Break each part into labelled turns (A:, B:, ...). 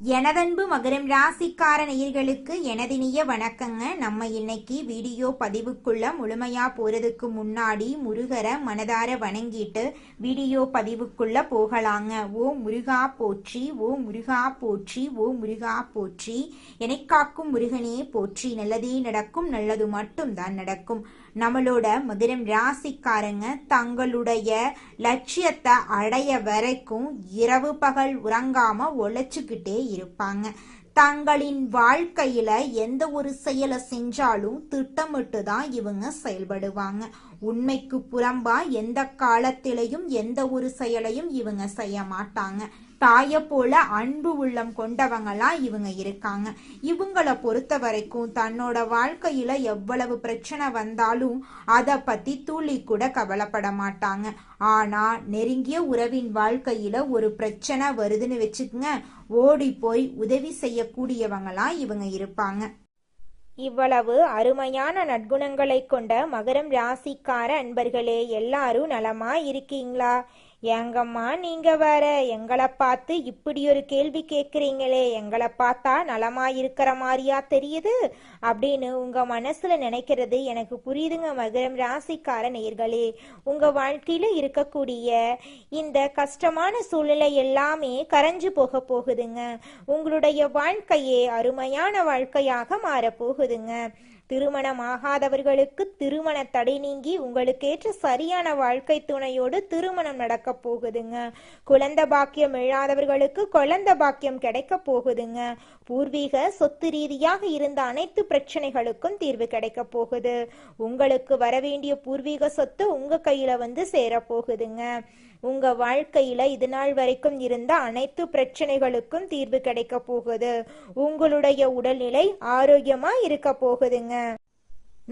A: எனதன்பு மகரம் ராசிக்கார நேயர்களுக்கு எனதினிய வணக்கங்க. நம்ம இன்னைக்கு வீடியோ பதிவுக்குள்ள முழுமையா போறதுக்கு முன்னாடி முருகரை மனதார வணங்கிட்டு வீடியோ பதிவுக்குள்ள போகலாங்க. ஓ முருகா போற்றி, ஓ முருகா போற்றி, ஓ முருகா போற்றி, என்னை காக்கும் முருகனே போற்றி. நல்லதே நடக்கும், நல்லது மட்டும் தான் நடக்கும். நம்மளோட மகரம் ராசிக்காரங்க தங்களுடைய லட்சியத்தை அடைய வரைக்கும் இரவு பகல் உறங்காம உழைச்சுக்கிட்டே இருப்பாங்க. தங்களின் வாழ்க்கையில எந்த ஒரு செயலை செஞ்சாலும் திட்டமிட்டு தான் இவங்க செயல்படுவாங்க. உண்மைக்கு புறம்பா எந்த காலத்திலையும் எந்த ஒரு செயலையும் இவங்க செய்ய மாட்டாங்க. தாயை போல அன்பு உள்ளம் கொண்டவங்களா இவங்க இருக்காங்க. இவங்களை பொறுத்த வரைக்கும் தன்னோட வாழ்க்கையில எவ்வளவு பிரச்சனை வந்தாலும் அதை பத்தி துளி கூட கவலைப்பட மாட்டாங்க. ஆனா நெருங்கிய உறவின் வாழ்க்கையில ஒரு பிரச்சனை வருதுன்னு வச்சுக்கங்க, ஓடி போய் உதவி செய்யக்கூடியவங்களா இவங்க இருப்பாங்க. இவ்வளவு அருமையான நற்குணங்களை கொண்ட மகரம் ராசிக்கார அன்பர்களே, எல்லாரும் நலமா இருக்கீங்களா? ஏங்கம்மா நீங்க வேற எங்களை பார்த்து இப்படி ஒரு கேள்வி கேட்குறீங்களே, எங்களை பார்த்தா நலமா இருக்கிற மாதிரியா தெரியுது அப்படின்னு உங்க மனசுல நினைக்கிறது எனக்கு புரியுதுங்க. மகரம் ராசிக்கார நேயர்களே, உங்க வாழ்க்கையில இருக்கக்கூடிய இந்த கஷ்டமான சூழ்நிலை எல்லாமே கரைஞ்சு போக போகுதுங்க. உங்களுடைய வாழ்க்கையே அருமையான வாழ்க்கையாக மாறப்போகுதுங்க. திருமணமாகாதவர்களுக்கு திருமண தடை நீங்கி உங்களுக்கேற்ற சரியான வாழ்க்கை துணையோடு திருமணம் நடக்க போகுதுங்க. குழந்தை பாக்கியம் இல்லாதவர்களுக்கு குழந்தை பாக்கியம் கிடைக்க போகுதுங்க. பூர்வீக சொத்து ரீதியாக இருந்த அனைத்து பிரச்சனைகளுக்கும் தீர்வு கிடைக்க போகுது. உங்களுக்கு வரவேண்டிய பூர்வீக சொத்து உங்க கையில வந்து சேரப்போகுதுங்க. உங்க வாழ்க்கையில இது நாள் வரைக்கும் இருந்த அனைத்து பிரச்சனைகளுக்கும் தீர்வு கிடைக்க போகுது. உங்களுடைய உடல்நிலை ஆரோக்கியமா இருக்க போகுதுங்க.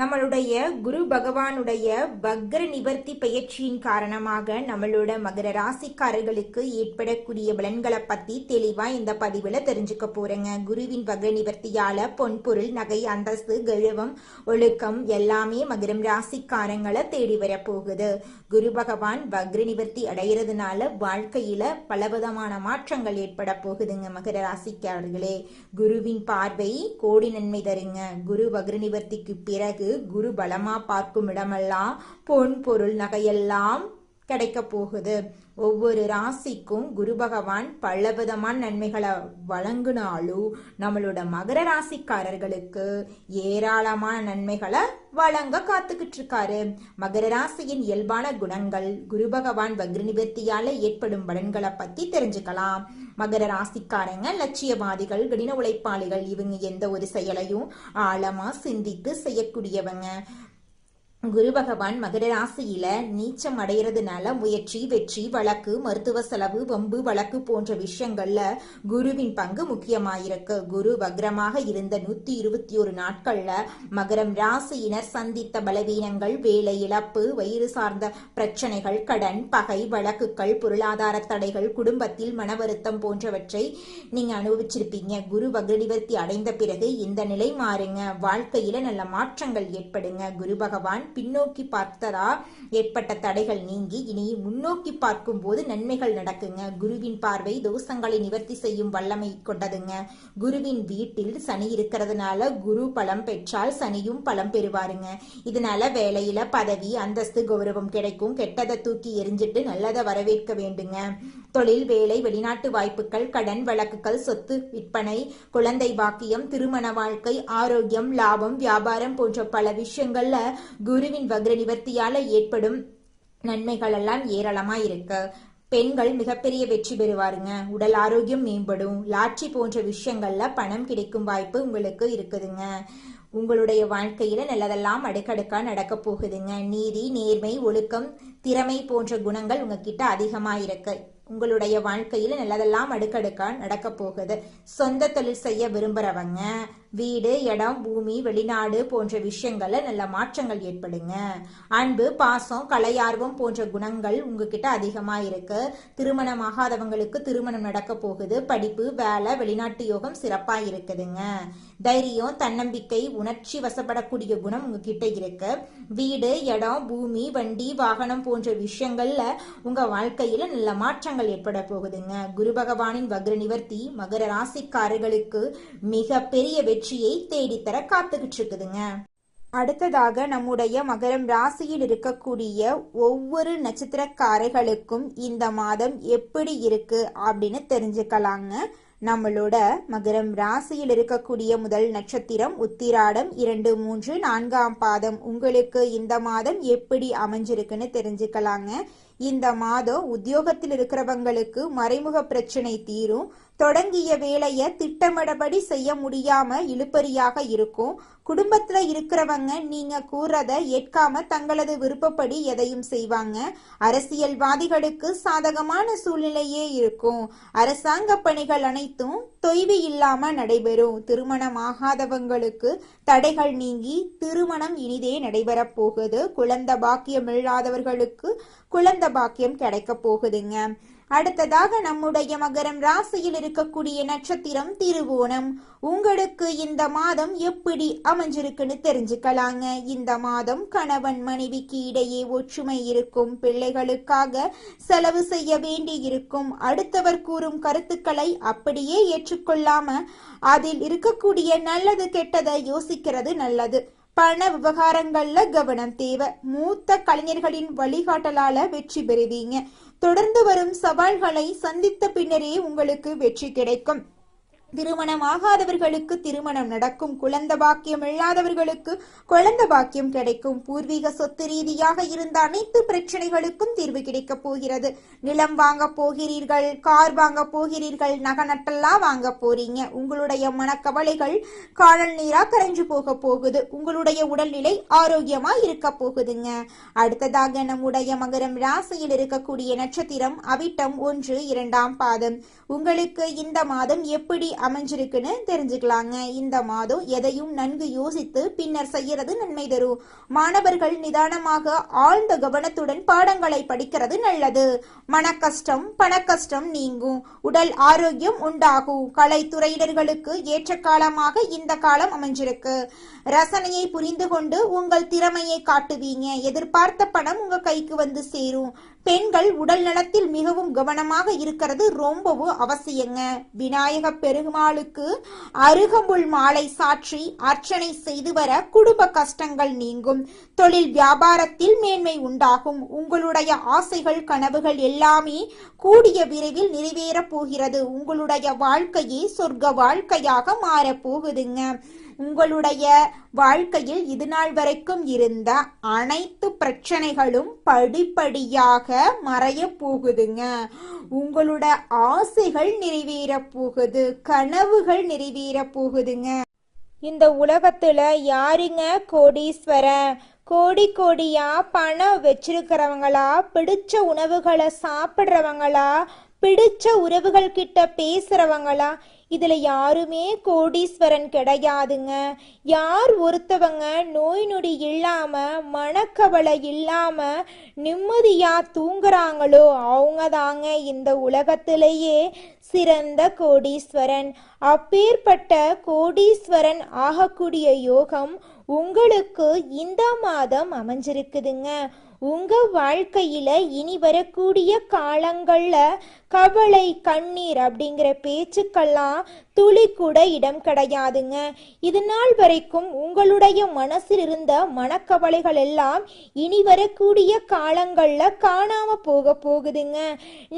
A: நம்மளுடைய குரு பகவானுடைய வக்ர நிவர்த்தி பயிற்சியின் காரணமாக நம்மளோட மகர ராசிக்காரர்களுக்கு ஏற்படக்கூடிய பலன்களை பத்தி தெளிவா இந்த பதிவுல தெரிஞ்சுக்க போறேங்க. குருவின் வக்ர நிவர்த்தியால பொன்பொருள், நகை, அந்தஸ்து, கௌரவம், ஒழுக்கம் எல்லாமே மகரம் ராசிக்காரங்களை தேடி வர போகுது. குரு பகவான் வக்ர நிவர்த்தி அடைகிறதுனால வாழ்க்கையில பலவிதமான மாற்றங்கள் ஏற்பட போகுதுங்க. மகர ராசிக்காரர்களே, குருவின் பார்வை கோடி நன்மை தருங்க. குரு வக்ர நிவர்த்திக்கு பிறகு குரு பலமா பார்க்கும் இடமெல்லாம் பொன் பொருள் நகையெல்லாம் கிடைக்க போகுது. ஒவ்வொரு ராசிக்கும் குரு பகவான் பலவிதமான நன்மைகளை வழங்கினாலும் நம்மளோட மகர ராசிக்காரர்களுக்கு ஏராளமான நன்மைகளை வழங்க காத்துக்கிட்டு இருக்காரு. மகர ராசியின் இயல்பான குணங்கள், குரு பகவான் வக்ர நிவர்த்தியால ஏற்படும் பலன்களை பத்தி தெரிஞ்சுக்கலாம். மகர ராசிக்காரங்க லட்சியவாதிகள், கடின உழைப்பாளிகள். இவங்க எந்த ஒரு செயலையும் ஆழமா சிந்தித்து செய்யக்கூடியவங்க. குரு பகவான் மகர ராசியில நீச்சம் அடைகிறதுனால முயற்சி, வெற்றி, வழக்கு, மருத்துவ செலவு, வம்பு வழக்கு போன்ற விஷயங்கள்ல குருவின் பங்கு முக்கியமாயிருக்கு. குரு வக்ரமாக இருந்த 121 நாட்கள்ல மகரம் ராசியினர் சந்தித்த பலவீனங்கள், வேலை இழப்பு, வயிறு சார்ந்த பிரச்சனைகள், கடன், பகை, வழக்குகள், பொருளாதார தடைகள், குடும்பத்தில் மன வருத்தம் போன்றவற்றை நீங்க அனுபவிச்சிருப்பீங்க. குரு வக்ர நிவர்த்தி அடைந்த பிறகு இந்த நிலை மாறுங்க. வாழ்க்கையில நல்ல மாற்றங்கள் ஏற்படுங்க. குரு பகவான் பின்னோக்கி பார்த்ததா ஏற்பட்ட தடைகள் நீங்கி இனி முன்னோக்கி பார்க்கும் போது நன்மைகள் நடக்குங்க. குருவின் பார்வை தோஷங்களை நிவர்த்தி செய்யும் வல்லமை கொண்டதுங்க. குருவின் வீட்டில் சனி இருக்கிறதுனால குரு பலம் பெற்றால் சனியும் பலம் பெறுவாருங்க. இதனால வேலையில பதவி, அந்தஸ்து, கௌரவம் கிடைக்கும். கெட்டதை தூக்கி எரிஞ்சிட்டு நல்லதை வரவேற்க வேண்டுங்க. தொழில், வேலை, வெளிநாட்டு வாய்ப்புகள், கடன், வழக்குகள், சொத்து விற்பனை, குழந்தை பாக்கியம், திருமண வாழ்க்கை, ஆரோக்கியம், லாபம், வியாபாரம் போன்ற பல விஷயங்கள்ல குருவின் வக்ர நிவர்த்தியால ஏற்படும் நன்மைகள் எல்லாம் ஏராளமா இருக்கு. பெண்கள் மிகப்பெரிய வெற்றி பெறுவாருங்க. உடல் ஆரோக்கியம் மேம்படும். லாட்சி போன்ற விஷயங்கள்ல பணம் கிடைக்கும் வாய்ப்பு உங்களுக்கு இருக்குதுங்க. உங்களுடைய வாழ்க்கையில நல்லதெல்லாம் அடுக்கடுக்கா நடக்க போகுதுங்க. நீதி, நேர்மை, ஒழுக்கம், திறமை போன்ற குணங்கள் உங்ககிட்ட அதிகமா இருக்கு. உங்களுடைய வாழ்க்கையில நல்லதெல்லாம் அடுக்கடுக்கா நடக்க போகுது. சொந்த தொழில் செய்ய விரும்புறவங்க வீடு, இடம், பூமி, வெளிநாடு போன்ற விஷயங்கள்ல நல்ல மாற்றங்கள் ஏற்படுங்க. அன்பு, பாசம், கலையார்வம் போன்ற குணங்கள் உங்ககிட்ட அதிகமா இருக்கு. திருமணமாகாதவங்களுக்கு திருமணம் நடக்க போகுது. படிப்பு, வேலை, வெளிநாட்டு யோகம் சிறப்பா இருக்குதுங்க. தைரியம், தன்னம்பிக்கை, உணர்ச்சி வசப்படக்கூடிய குணம் உங்ககிட்ட இருக்கு. வீடு, இடம், பூமி, வண்டி, வாகனம் போன்ற விஷயங்கள்ல உங்க வாழ்க்கையில நல்ல மாற்றங்கள் ஏற்பட போகுதுங்க. குரு பகவானின் வக்ர நிவர்த்தி மகர ராசிக்காரர்களுக்கு மிக பெரிய வெற்றியை தேடித்தர காத்துக்கிட்டு இருக்குதுங்க. அடுத்ததாக நம்முடைய மகரம் ராசியில் இருக்கக்கூடிய ஒவ்வொரு நட்சத்திரக்காரர்களுக்கும் இந்த மாதம் எப்படி இருக்கு அப்படின்னு தெரிஞ்சுக்கலாங்க. நம்மளோட மகரம் ராசியில் இருக்கக்கூடிய முதல் நட்சத்திரம் உத்திராடம், 2, 3, 4ஆம் பாதம் உங்களுக்கு இந்த மாதம் எப்படி அமைஞ்சிருக்குன்னு தெரிஞ்சுக்கலாங்க. இந்த மாதம் உத்தியோகத்தில் இருக்கிறவங்களுக்கு மறைமுக பிரச்சனை தீரும். தொடங்கிய வேலையை திட்டமிடபடி செய்ய முடியாம இழுபறியாக இருக்கும். குடும்பத்துல இருக்கிறவங்க நீங்க கூறத ஏற்காம தங்களது விருப்பப்படி எதையும் செய்வாங்க. அரசியல்வாதிகளுக்கு சாதகமான சூழ்நிலையே இருக்கும். அரசாங்க பணிகள் அனைத்தும் தொய்வு இல்லாம நடைபெறும். திருமணம் ஆகாதவங்களுக்கு தடைகள் நீங்கி திருமணம் இனிதே நடைபெற போகுது. குழந்தை பாக்கியம் இல்லாதவர்களுக்கு குழந்தை பாக்கியம் கிடைக்க போகுதுங்க. அடுத்ததாக நம்முடைய மகரம் ராசியில் இருக்கக்கூடிய நட்சத்திரம் திருவோணம். உங்களுக்கு இந்த மாதம் எப்படி அமைஞ்சிருக்குன்னு தெரிஞ்சுக்கலாங்க. இந்த மாதம் கணவன் மனைவிக்கு இடையே ஒற்றுமை இருக்கும். பிள்ளைகளுக்காக செலவு செய்ய வேண்டி இருக்கும். அடுத்தவர் கூறும் கருத்துக்களை அப்படியே ஏற்றுக்கொள்ளாம அதில் இருக்கக்கூடிய நல்லது கெட்டதை யோசிக்கிறது நல்லது. பண விவகாரங்கள்ல கவனம் தேவை. மூத்த கலைஞர்களின் வழிகாட்டலால வெற்றி பெறுவீங்க. தொடர்ந்து வரும் சவால்களை சந்தித்த பின்னரே உங்களுக்கு வெற்றி கிடைக்கும். திருமணம் ஆகாதவர்களுக்கு திருமணம் நடக்கும். குழந்தை பாக்கியம் இல்லாதவர்களுக்கு குழந்தை பாக்கியம் கிடைக்கும். பூர்வீக சொத்து ரீதியாக இருந்த அனைத்து பிரச்சனைகளுக்கும் தீர்வு கிடைக்க போகிறது. நிலம் வாங்க போகிறீர்கள், கார் வாங்க போகிறீர்கள், நகை நட்டெல்லாம் வாங்க போறீங்க. உங்களுடைய மனக்கவலைகள் காணல் நீரா கரைஞ்சு போக போகுது. உங்களுடைய உடல்நிலை ஆரோக்கியமா இருக்க போகுதுங்க. அடுத்ததாக நம்முடைய மகரம் ராசியில் இருக்கக்கூடிய நட்சத்திரம் அவிட்டம், 1, 2ஆம் பாதம் உங்களுக்கு இந்த மாதம் எப்படி அமைஞ்சிருக்குன்னு தெரிஞ்சுக்கலாங்க. இந்த மாதம் எதையும் நன்கு யோசித்து பின்னர் செய்யறது நன்மை தரும். மாணவர்கள் நிதானமாக ஆழ்ந்த கவனத்துடன் பாடங்களை படிக்கிறது நல்லது. மன கஷ்டம், பண கஷ்டம் நீங்கும். உடல் ஆரோக்கியம் உண்டாகும். கலைத்துறையினர்களுக்கு ஏற்ற காலமாக இந்த காலம் அமைஞ்சிருக்கு. ரசனையை புரிந்து கொண்டு உங்கள் திறமையை காட்டுவீங்க. எதிர்பார்த்த பணம் உங்க கைக்கு வந்து சேரும். பெண்கள் உடல் நலத்தில் மிகவும் கவனமாக இருக்கிறது ரொம்பவும் அவசியங்க. விநாயக பெருமாளுக்கு அருகம்புல் மாலை சாற்றி அர்ச்சனை செய்து வர குடும்ப கஷ்டங்கள் நீங்கும். தொழில் வியாபாரத்தில் மேன்மை உண்டாகும். உங்களுடைய ஆசைகள் கனவுகள் எல்லாமே கூடிய விரைவில் நிறைவேற போகிறது. உங்களுடைய வாழ்க்கையே சொர்க்க வாழ்க்கையாக மாற போகுதுங்க. உங்களுடைய வாழ்க்கையில் இதுநாள் வரைக்கும் இருந்த அனைத்து பிரச்சனைகளும் படிப்படியாக மறைய போகுதுங்க. உங்களோட ஆசைகள் நிறைவேற போகுது. கனவுகள் நிறைவேற போகுதுங்க. இந்த உலகத்துல யாருங்க கோடீஸ்வரன்? கோடி கோடியா பணம் வச்சிருக்கிறவங்களா, பிடிச்ச உணவுகளை சாப்பிட்றவங்களா, பிடிச்ச உறவுகள் கிட்ட பேசுறவங்களா? இதுல யாருமே கோடீஸ்வரன் கிடையாதுங்க. யார் ஒருத்தவங்க நோய் நொடி இல்லாம மனக்கவலை இல்லாம நிம்மதியா தூங்குறாங்களோ அவங்க தாங்க இந்த உலகத்திலேயே சிறந்த கோடீஸ்வரன். அப்பேற்பட்ட கோடீஸ்வரன் ஆகக்கூடிய யோகம் உங்களுக்கு இந்த மாதம் அமைஞ்சிருக்குதுங்க. உங்க வாழ்க்கையில இனி வரக்கூடிய காலங்கள்ல கவலை, கண்ணீர் அப்படிங்கிற பேச்சுக்கெல்லாம் துளி கூட இடம் கிடையாதுங்க. இது நாள் வரைக்கும் உங்களுடைய மனசில் இருந்த மனக்கவலைகள் எல்லாம் இனி வரக்கூடிய காலங்கள்ல காணாம போக போகுதுங்க.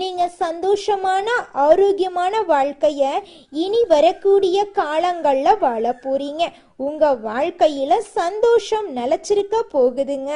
A: நீங்க சந்தோஷமான ஆரோக்கியமான வாழ்க்கைய இனி வரக்கூடிய காலங்கள்ல வாழ போறீங்க. உங்க வாழ்க்கையில சந்தோஷம் நிலைச்சிருக்க போகுதுங்க.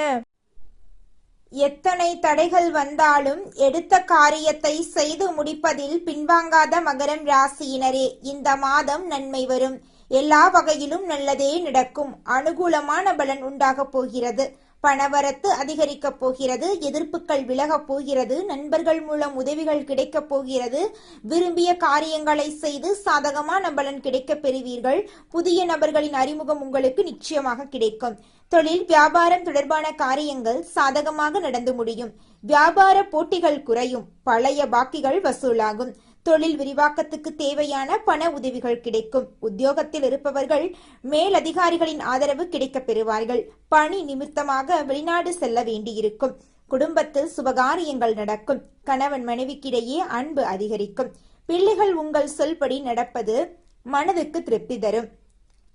A: எத்தனை தடைகள் வந்தாலும் எடுத்த காரியத்தை செய்து முடிப்பதில் பின்வாங்காத மகரம் ராசியினரே, இந்த மாதம் நன்மை வரும். எல்லா வகையிலும் நல்லதே நடக்கும். அனுகூலமான பலன் உண்டாக போகிறது. பணவரத்து அதிகரிக்கப் போகிறது, எதிர்ப்புகள் விலகப் போகிறது, நண்பர்கள் மூலம் உதவிகள் கிடைக்கப் போகிறது, விரும்பிய காரியங்களை செய்து சாதகமான பலன் கிடைக்கப் பெறுவீர்கள். புதிய நபர்களின் அறிமுகம் உங்களுக்கு நிச்சயமாக கிடைக்கும். தொழில் வியாபாரம் தொடர்பான காரியங்கள் சாதகமாக நடந்து முடியும். வியாபார போட்டிகள் குறையும், பழைய பாக்கிகள் வசூலாகும். தொழில் விரிவாக்கத்துக்கு தேவையான பண உதவிகள் கிடைக்கும். உத்தியோகத்தில் இருப்பவர்கள் மேலதிகாரிகளின் ஆதரவு கிடைக்கப் பெறுவார்கள். பணி நிமித்தமாக வெளிநாடு செல்ல வேண்டியிருக்கும். குடும்பத்தில் சுபகாரியங்கள் நடக்கும். கணவன் மனைவிக்கிடையே அன்பு அதிகரிக்கும். பிள்ளைகள் உங்கள் சொல்படி நடப்பது மனதுக்கு திருப்தி தரும்.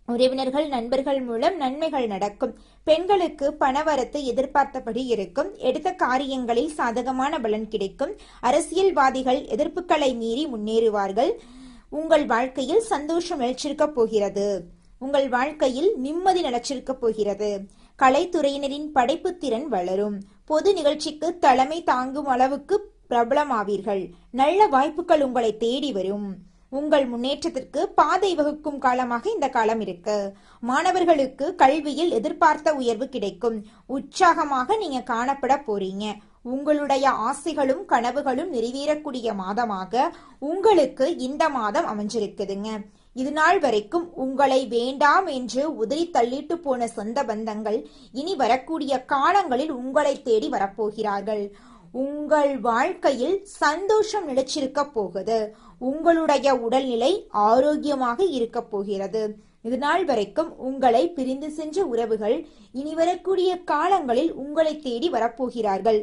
A: உறவினர்கள் நண்பர்கள் மூலம் நன்மைகள் நடக்கும். பெண்களுக்கு பணவரத்து எதிர்பார்த்தபடி இருக்கும். எடுத்த காரியங்களில் சாதகமான பலன் கிடைக்கும். அரசியல்வாதிகள் எதிர்ப்புகளை மீறி முன்னேறுவார்கள். உங்கள் வாழ்க்கையில் சந்தோஷம் நிலைச்சிருக்க போகிறது. உங்கள் வாழ்க்கையில் நிம்மதி நிலைச்சிருக்க போகிறது. கலைத்துறையினரின் படைப்பு திறன் வளரும். பொது நிகழ்ச்சிக்கு தலைமை தாங்கும் அளவுக்கு பிரபலமாவீர்கள். நல்ல வாய்ப்புகள் உங்களை தேடி வரும். உங்கள் முன்னேற்றத்திற்கு பாதை வகுக்கும் காலமாக இந்த காலம் இருக்கு. மாணவர்களுக்கு கல்வியில் எதிர்பார்த்த உயர்வு கிடைக்கும். உற்சாகமாக நீங்க காணப்பட போறீங்க. உங்களுடைய ஆசைகளும் கனவுகளும் நிறைவேறக்கூடிய மாதமாக உங்களுக்கு இந்த மாதம் அமைஞ்சிருக்குதுங்க. இது நாள் வரைக்கும் உங்களை வேண்டாம் என்று உதறி தள்ளிட்டு போன சொந்த பந்தங்கள் இனி வரக்கூடிய காலங்களில் உங்களை தேடி வரப்போகிறார்கள். உங்கள் வாழ்க்கையில் சந்தோஷம் நிலைச்சிருக்க போகுது. உங்களுடைய உடல்நிலை ஆரோக்கியமாக இருக்க போகிறது. இது நாள் வரைக்கும் உங்களை பிரிந்து சென்ற உறவுகள் இனி வரக்கூடிய காலங்களில் உங்களை தேடி வரப்போகிறார்கள்.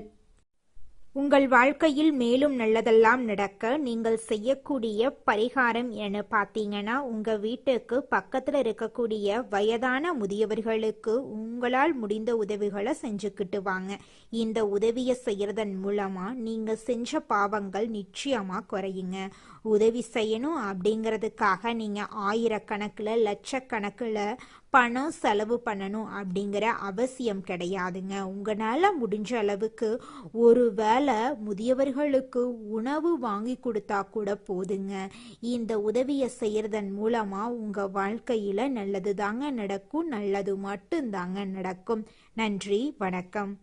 A: உங்கள் வாழ்க்கையில் மேலும் நல்லதெல்லாம் நடக்க நீங்கள் செய்யக்கூடிய பரிகாரம் என பார்த்தீங்கன்னா, உங்கள் வீட்டுக்கு பக்கத்தில் இருக்கக்கூடிய வயதான முதியவர்களுக்கு உங்களால் முடிந்த உதவிகளை செஞ்சுக்கிட்டு வாங்க. இந்த உதவியை செய்யறதன் மூலமாக நீங்கள் செஞ்ச பாவங்கள் நிச்சயமாக குறையுங்க. உதவி செய்யணும் அப்படிங்கிறதுக்காக நீங்கள் ஆயிரக்கணக்கில் லட்சக்கணக்கில் பணம் செலவு பண்ணணும் அப்படிங்கிற அவசியம் கிடையாதுங்க. உங்களால் முடிஞ்ச அளவுக்கு ஒரு வேளை முதியவர்களுக்கு உணவு வாங்கி கொடுத்தா கூட போதுங்க. இந்த உதவியை செய்யறதன் மூலமா உங்க வாழ்க்கையில நல்லது தாங்க நடக்கும். நல்லது மட்டும்தாங்க நடக்கும். நன்றி, வணக்கம்.